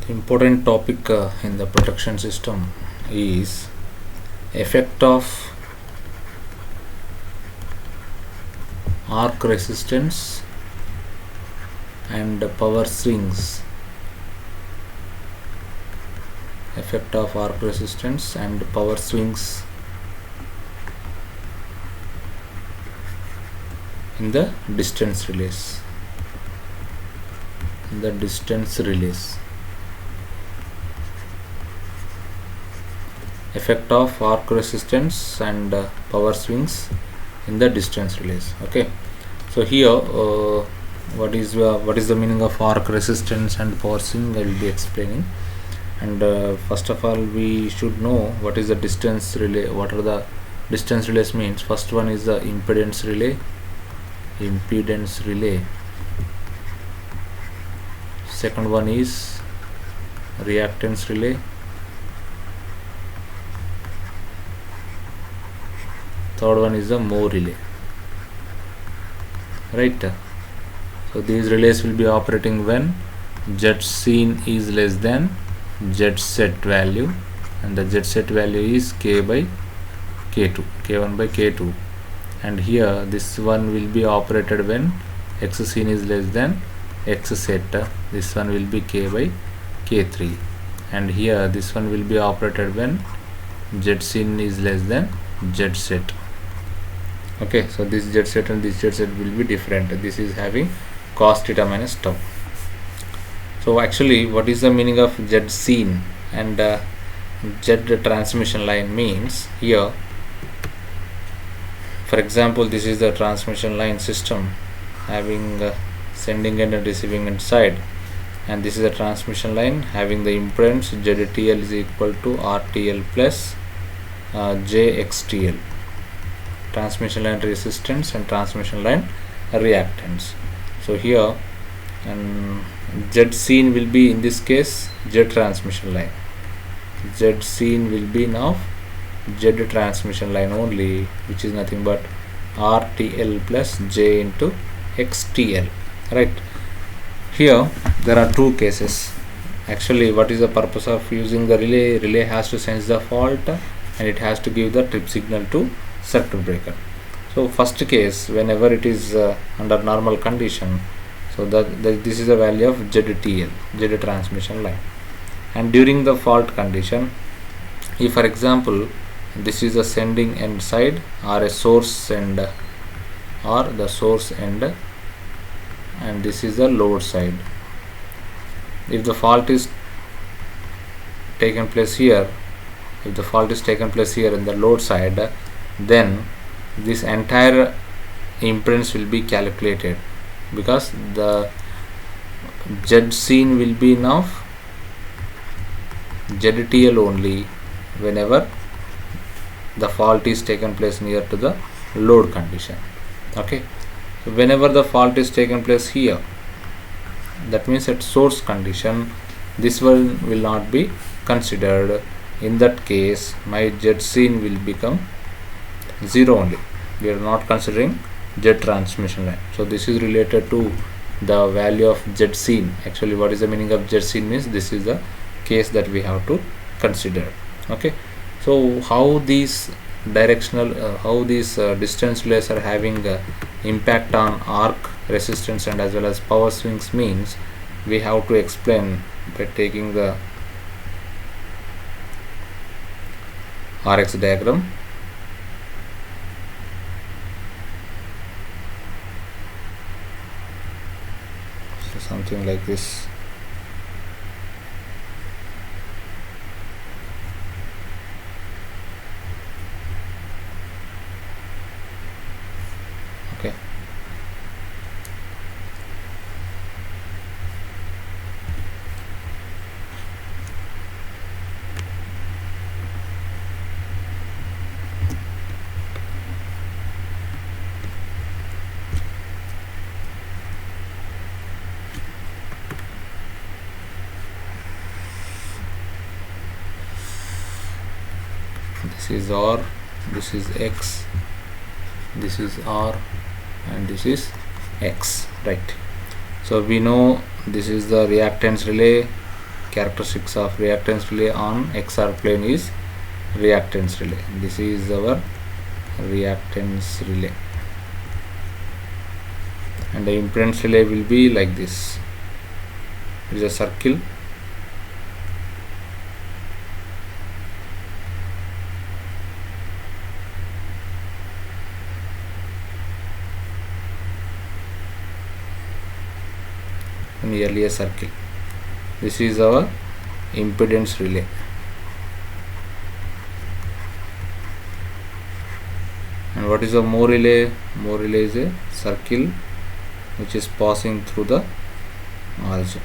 The important topic in the protection system is effect of arc resistance and power swings. Effect of arc resistance and power swings in the distance relays. Effect of arc resistance and power swings in the distance relays. Okay, so here what is the meaning of arc resistance and power swing? I will be explaining. And first of all, we should know what is the distance relay. What are the distance relays means? First one is the impedance relay. Second one is reactance relay. Third one is the Moore relay. Right. So these relays will be operating when Z seen is less than Z set value, and the Z set value is K by K2, K1 by K2. And here this one will be operated when X seen is less than X set. This one will be K by K3. And here this one will be operated when Z seen is less than Z set. Okay, so this Z set and this Z set will be different. This is having cos theta minus tau. So actually, what is the meaning of Z seen and Z transmission line means? Here, for example, this is the transmission line system having sending end and receiving end side, and this is a transmission line having the impedance ZTL is equal to RTL plus JXTL. Transmission line resistance and transmission line reactance. So here, Z seen will be in this case Z transmission line. Z seen will be now Z transmission line only, which is nothing but RTL plus J into XTL. Right. Here there are two cases. Actually, what is the purpose of using the relay? Relay has to sense the fault and it has to give the trip signal to circuit breaker. So first case, whenever it is under normal condition, so this is the value of ZTL, Z transmission line. And during the fault condition, if for example this is the sending end side or a source end or the source end, and this is the load side. If the fault is taken place here, in the load side, then this entire impedance will be calculated, because the Z seen will be now ZTL only whenever the fault is taken place near to the load condition. Okay, so whenever the fault is taken place here, that means at source condition, this one will not be considered. In that case, my Z seen will become 0 only. We are not considering Z transmission line. So this is related to the value of Z seen. Actually, what is the meaning of Z seen means this is the case that we have to consider. Okay, so how these distance relays are having impact on arc resistance and as well as power swings means, we have to explain by taking the RX diagram. So something like this. Okay. This is R, this is X, this is R, and this is X. Right. So we know this is the reactance relay, characteristics of reactance relay on XR plane is reactance relay. This is our reactance relay, and the impedance relay will be like this. It is a circle. Nearly a circle. This is our impedance relay. And what is a Moore relay? Moore relay is a circle which is passing through the origin.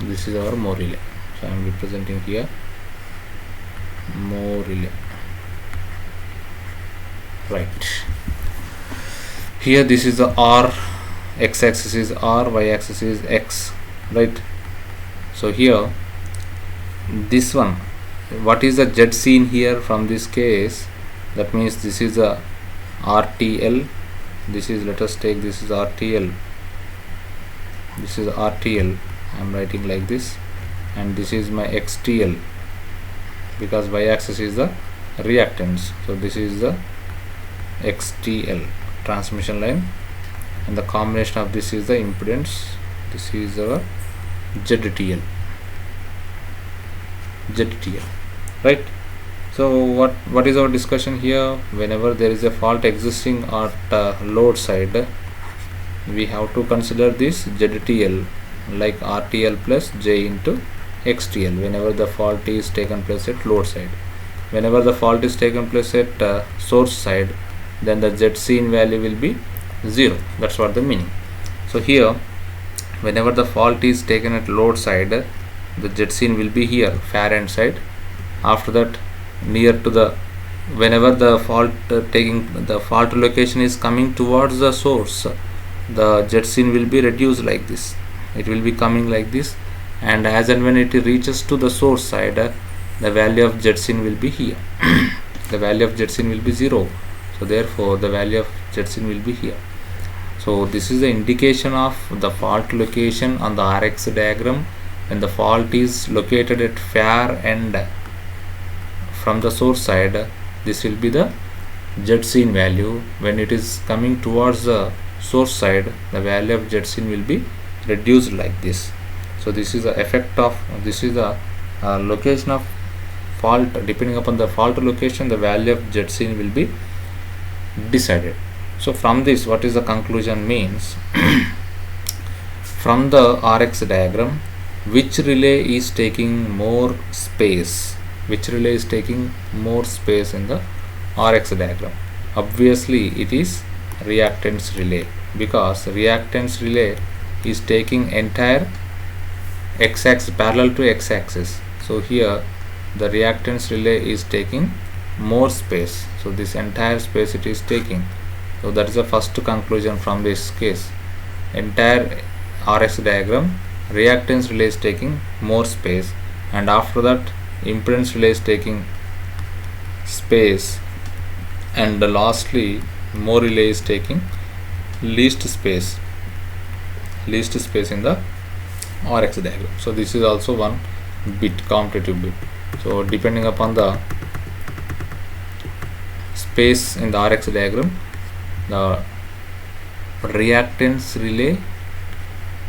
This is our Moore relay. So I am representing here Moore relay. Right. Here this is the R, x-axis is R, y-axis is X. Right. So here this one, what is the Z seen here from this case? That means this is a RTL. This is, let us take, this is RTL. This is RTL. I am writing like this. And this is my XTL, because y-axis is the reactance. So this is the XTL transmission line, and the combination of this is the impedance. This is our ZTL. Right. So what is our discussion here? Whenever there is a fault existing at load side, we have to consider this ZTL like RTL plus J into XTL whenever the fault is taken place at load side. Whenever the fault is taken place at source side, then the Z seen value will be 0. That's what the meaning. So here, whenever the fault is taken at load side, the Z seen will be here, far end side. After that, near to the, whenever the fault the fault location is coming towards the source, the Z seen will be reduced like this. It will be coming like this, and as and when it reaches to the source side, the value of Z seen will be here. The value of Z seen will be 0. So therefore the value of Z seen will be here. So this is the indication of the fault location on the RX diagram. When the fault is located at far end from the source side, this will be the Z seen value. When it is coming towards the source side, the value of Z seen will be reduced like this. So this is the effect of, this is the location of fault. Depending upon the fault location, the value of Z seen will be decided. So from this, what is the conclusion means? From the RX diagram, which relay is taking more space? Which relay is taking more space in the RX diagram? Obviously it is reactance relay, because reactance relay is taking entire x-axis parallel to x-axis. So here the reactance relay is taking more space. So this entire space it is taking. So that is the first conclusion from this case. Entire RX diagram, reactance relay is taking more space, and after that impedance relay is taking space, and lastly Moore relay is taking least space in the RX diagram. So this is also one bit, commutative bit. So depending upon the space in the RX diagram, the reactance relay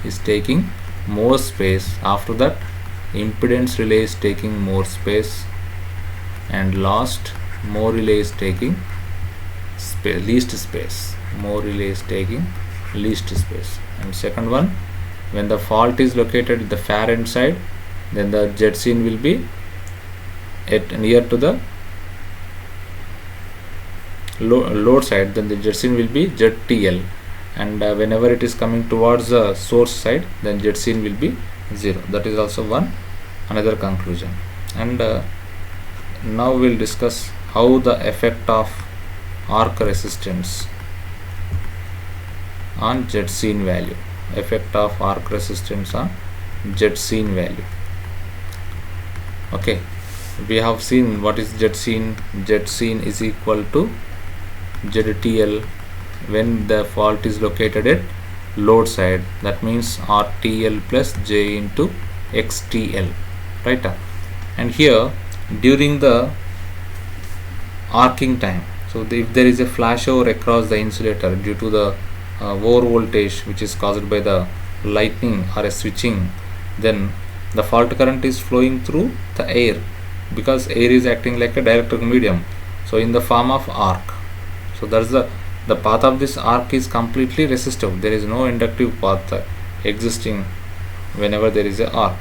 is taking more space. After that impedance relay is taking more space, and last Moore relay is taking least space. Moore relay is taking least space. And second one, when the fault is located at the far end side, then the Z seen will be at near to the load side, then the Z seen will be ZTL, and whenever it is coming towards the source side, then Z seen will be 0. That is also another conclusion. And now we will discuss how the effect of arc resistance on Z seen value. Effect of arc resistance on Z seen value. Okay, we have seen what is jet scene. Jet scene is equal to ZTL when the fault is located at load side. That means RTL plus J into XTL, right? And here during the arcing time, so if there is a flashover across the insulator due to the over voltage which is caused by the lightning or a switching, then the fault current is flowing through the air, because air is acting like a dielectric medium, so in the form of arc. So that's the path of this arc is completely resistive. There is no inductive path existing whenever there is a arc.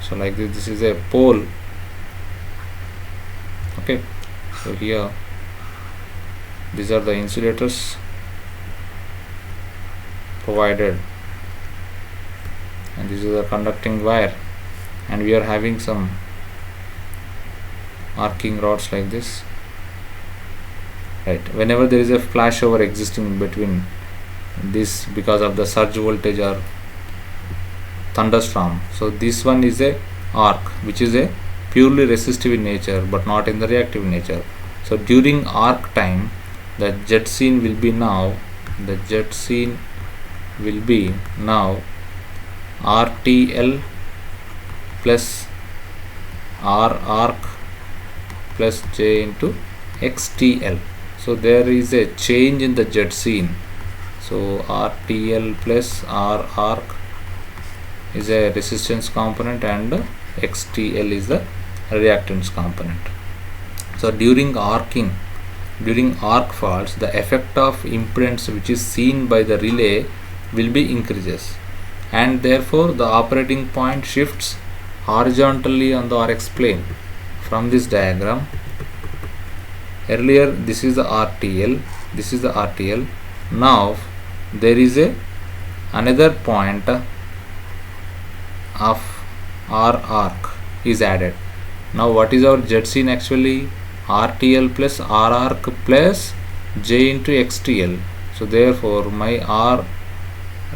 So like this is a pole. Okay, so here these are the insulators provided, and this is a conducting wire, and we are having some arcing rods like this, right? Whenever there is a flashover existing between this because of the surge voltage or thunderstorm, so this one is a arc which is a purely resistive in nature but not in the reactive nature. So during arc time, the jet scene will be now RTL plus R arc plus J into XTL. So there is a change in the jet scene. So RTL plus R arc is a resistance component and XTL is the reactance component. So during arc faults, the effect of impedance which is seen by the relay will be increases, and therefore the operating point shifts horizontally on the RX plane. From this diagram, earlier this is the RTL, this is the RTL. Now there is another point of R arc is added. Now what is our jet scene actually? RTL plus R arc plus J into XTL. So therefore my R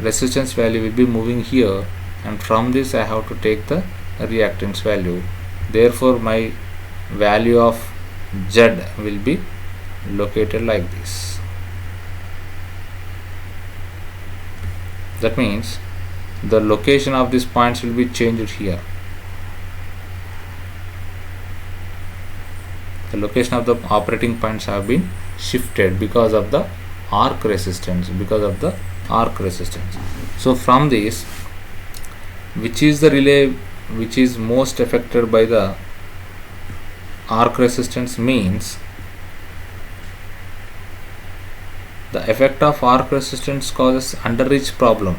resistance value will be moving here, and from this I have to take the reactance value. Therefore my value of Z will be located like this. That means the location of these points will be changed here. The location of the operating points have been shifted because of the arc resistance, So from this, which is the relay which is most affected by the arc resistance, means the effect of arc resistance causes underreach problem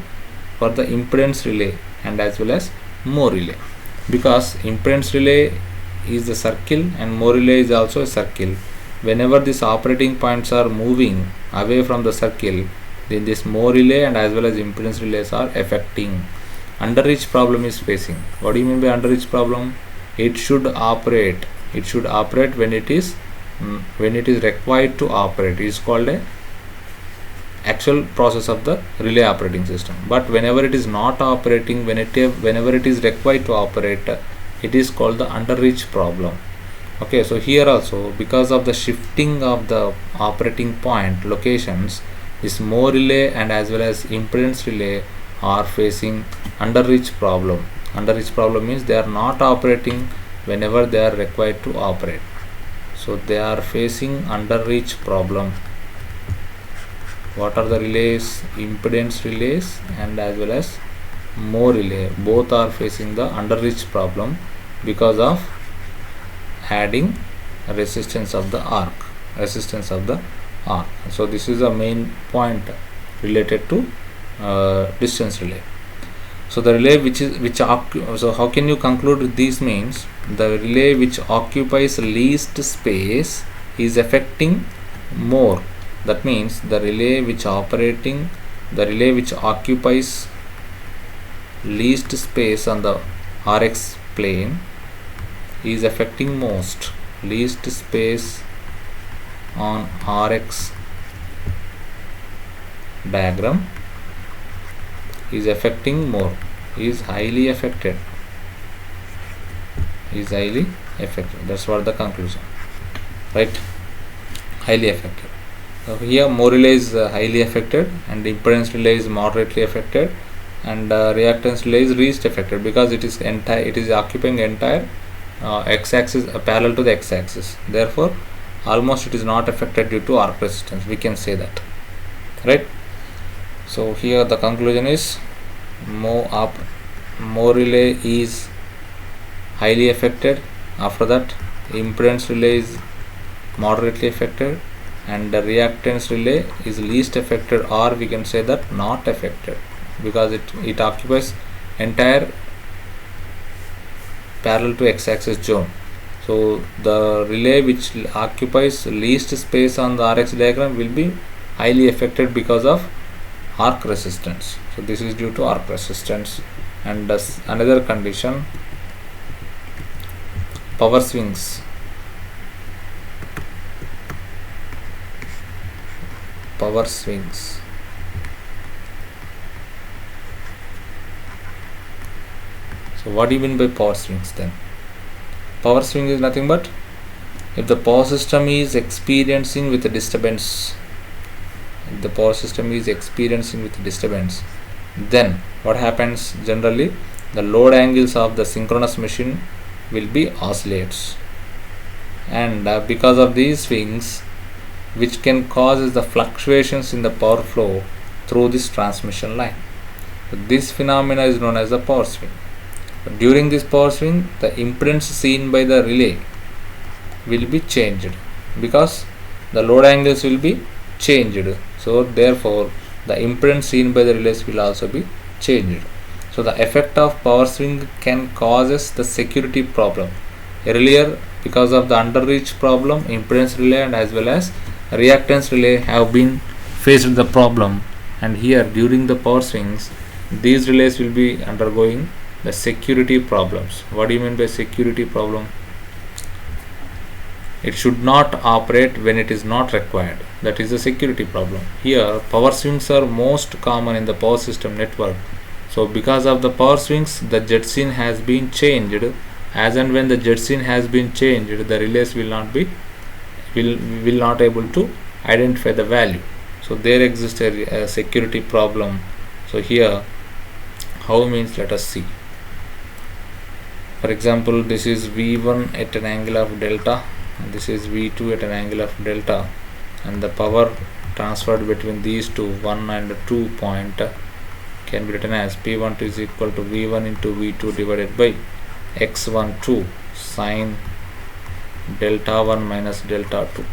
for the impedance relay and as well as Moore relay, because impedance relay is the circle and Moore relay is also a circle. Whenever these operating points are moving away from the circle, then this Moore relay and as well as impedance relays are affecting. Underreach problem is facing. What do you mean by underreach problem? It should operate when it is required to operate. It is called a actual process of the relay operating system. But whenever it is not operating, whenever it is required to operate, it is called the underreach problem. Okay, so here also, because of the shifting of the operating point locations, this Moore relay and as well as impedance relay are facing underreach problem. Underreach problem means they are not operating whenever they are required to operate. So they are facing underreach problem. What are the relays? Impedance relays and as well as Moore relay, both are facing the underreach problem because of adding resistance of the arc. So this is the main point related to distance relay. So the relay so how can you conclude this? Means the relay which occupies least space is affecting more. That means the relay which occupies least space on the RX plane is affecting most. Least space on RX diagram is affecting more, is highly affected. affected. That's what the conclusion, right? Highly affected. So here more relay is highly affected, and impedance relay is moderately affected, and reactance relay is least affected because it is occupying entire x-axis parallel to the x-axis. Therefore, almost it is not affected due to arc resistance. We can say that, right? So here the conclusion is more relay is highly affected. After that, impedance relay is moderately affected, and the reactance relay is least affected, or we can say that not affected, because it occupies entire parallel to x-axis zone. So the relay which occupies least space on the Rx diagram will be highly affected because of arc resistance. So this is due to arc resistance. And another condition, power swings. Power swings. So what do you mean by power swings then? Power swing is nothing but if the power system is experiencing with a disturbance. If the power system is experiencing with disturbance, then what happens generally? The load angles of the synchronous machine will be oscillates, and because of these swings, which can cause the fluctuations in the power flow through this transmission line. So this phenomena is known as the power swing. During this power swing, the impedance seen by the relay will be changed because the load angles will be changed. So therefore, the impedance seen by the relays will also be changed. So the effect of power swing can causes the security problem. Earlier, because of the underreach problem, impedance relay and as well as reactance relay have been faced the problem, and here during the power swings, these relays will be undergoing the security problems. What do you mean by security problem? It should not operate when it is not required. That is a security problem. Here, power swings are most common in the power system network. So because of the power swings, the jet scene has been changed. As and when the jet scene has been changed, the relays will not able to identify the value. So there exists a security problem. So here, how means, let us see. For example, this is V1 at an angle of delta, and this is V2 at an angle of delta, and the power transferred between these two 1 and 2 point can be written as P12 is equal to V1 into V2 divided by X12 sine delta 1 minus delta 2.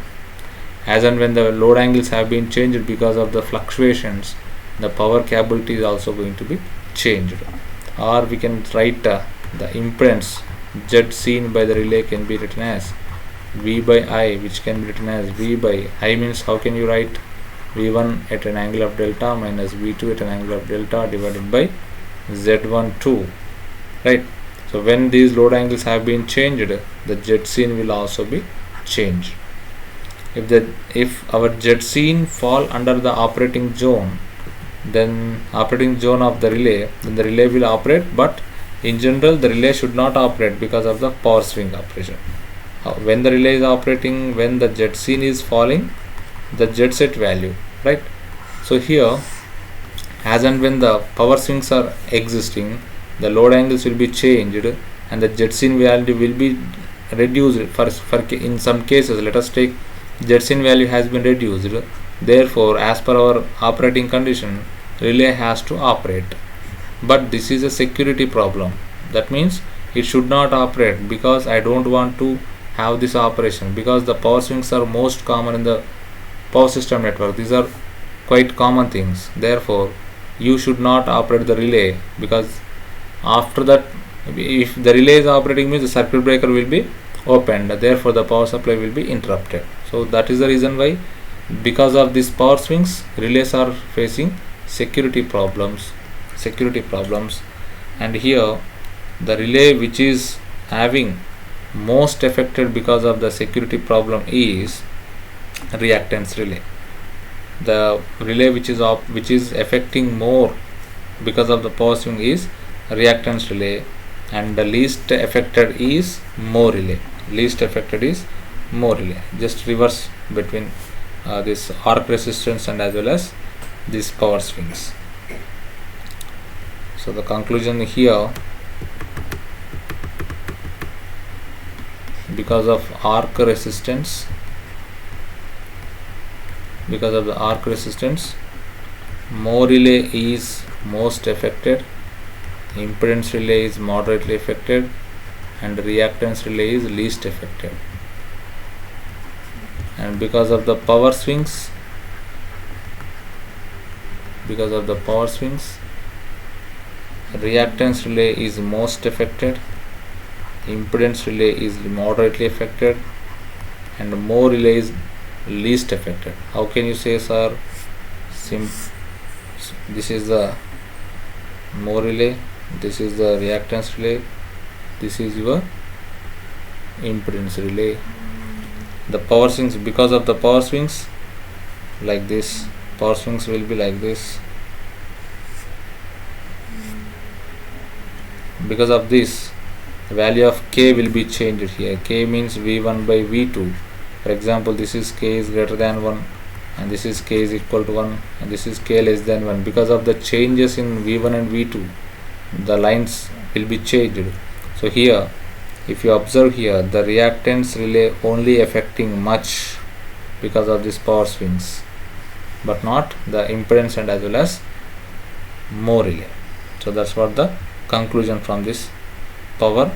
As and when the load angles have been changed because of the fluctuations, the power capability is also going to be changed. Or we can write the impedance Z seen by the relay can be written as V by I, which can be written as V by I means, how can you write V1 at an angle of delta minus V2 at an angle of delta divided by Z12, right? So when these load angles have been changed, the Z scene will also be changed. If our Z scene fall under the operating zone, then operating zone of the relay, then the relay will operate, but in general the relay should not operate because of the power swing operation. When the relay is operating, when the Z scene is falling, the Z set value, right? So here, as and when the power swings are existing, the load angles will be changed and the Z scene value will be reduced. For in some cases, let us take Z scene value has been reduced. Therefore, as per our operating condition, relay has to operate. But this is a security problem. That means it should not operate because I don't want to have this operation, because the power swings are most common in the power system network. These are quite common things. Therefore, you should not operate the relay, because after that, if the relay is operating means the circuit breaker will be opened. Therefore, the power supply will be interrupted. So that is the reason why, because of these power swings, relays are facing security problems. And here the relay which is having most affected because of the security problem is reactance relay. The relay which is affecting more because of the power swing is reactance relay, and the least affected is more relay. least affected is more relay. Just reverse between this arc resistance and as well as these power swings. So the conclusion here, because of the arc resistance, more relay is most affected, impedance relay is moderately affected, and reactance relay is least affected. And because of the power swings, reactance relay is most affected, impedance relay is moderately affected, and more relay is least affected. How can you say, sir? This is the more relay, this is the reactance relay, this is your impedance relay. The power swings, because of the power swings, like this, power swings will be like this. Because of this, the value of K will be changed here. K means V1 by V2. For example, this is K is greater than 1, and this is K is equal to 1, and this is K less than 1. Because of the changes in V1 and V2, the lines will be changed. So here, if you observe here, the reactance relay only affecting much because of these power swings, but not the impedance and as well as more relay. So that's what the conclusion from this power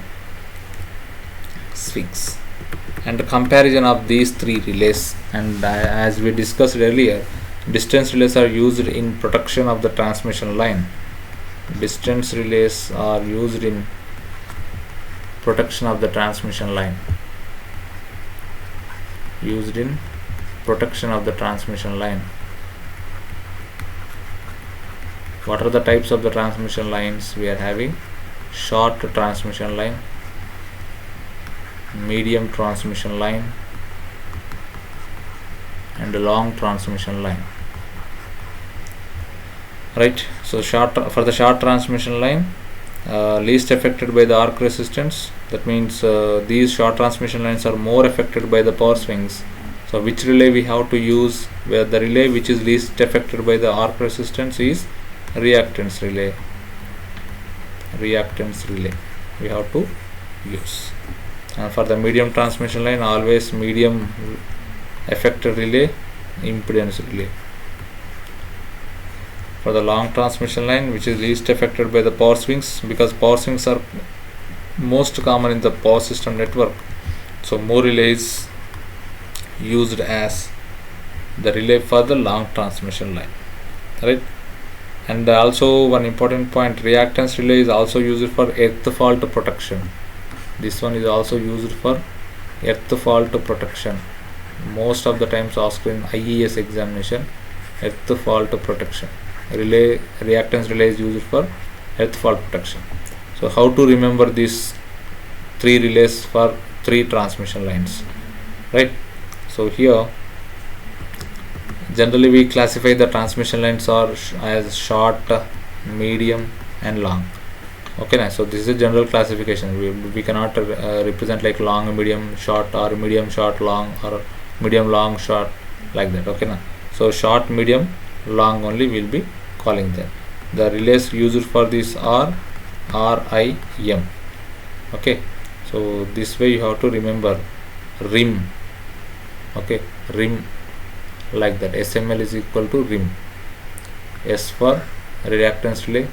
swings. And the comparison of these three relays, and as we discussed earlier, distance relays are used in protection of the transmission line. Distance relays are used in protection of the transmission line. What are the types of the transmission lines we are having? Short transmission line, medium transmission line, and long transmission line. Right. So for the short transmission line, least affected by the arc resistance. That means these short transmission lines are more affected by the power swings. So which relay we have to use? Where the relay which is least affected by the arc resistance is reactance relay. We have to use. And for the medium transmission line, always medium affected relay, impedance relay. For the long transmission line, which is least affected by the power swings, because power swings are most common in the power system network, so more relay is used as the relay for the long transmission line, right? And also one important point, reactance relay is also used for earth fault protection. This one is also used for earth fault protection. Most of the times asked in IES examination, earth fault protection. Reactance relay is used for earth fault protection. So how to remember these three relays for three transmission lines, right? So here generally we classify the transmission lines as short, medium and long. Okay, now so this is a general classification. We cannot represent like long, medium, short, or medium, short, long, or medium, long, short, like that. Okay, now so short, medium, long only will be calling them. The relays used for this are RIM. Okay, so this way you have to remember RIM. Okay, RIM, like that. SML is equal to RIM. S for reactance relay,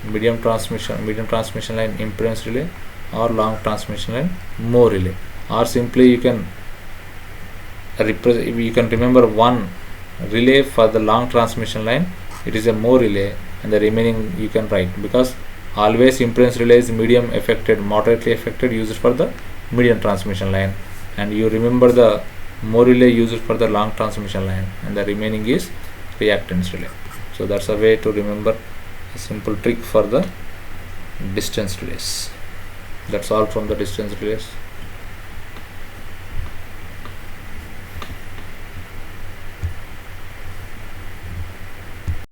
medium transmission line impedance relay, or long transmission line more relay. Or simply you can remember one relay for the long transmission line, it is a more relay, and the remaining you can write, because always impedance relay is medium affected, moderately affected, used for the medium transmission line, and you remember the more relay used for the long transmission line, and the remaining is reactance relay. So that's a way to remember, a simple trick for the distance relays. That's all from the distance relays.